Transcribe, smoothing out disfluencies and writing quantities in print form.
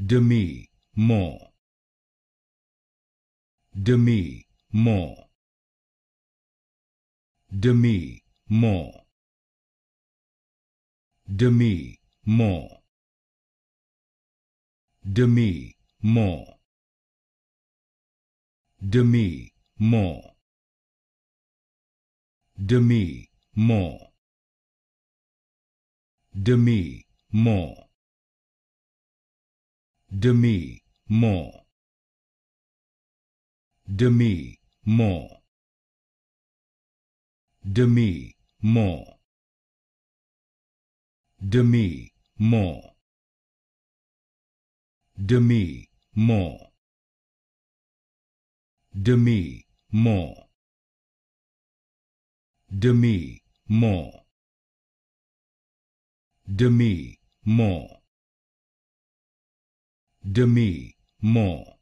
demi, more, demi, more, demi, more, demi, more, demi, more, demi, more, demi, more, demi, more, demi, more, demi, more, demi, more, demi, more, demi, more, demi, more, demi, more, demi, more, demi, more.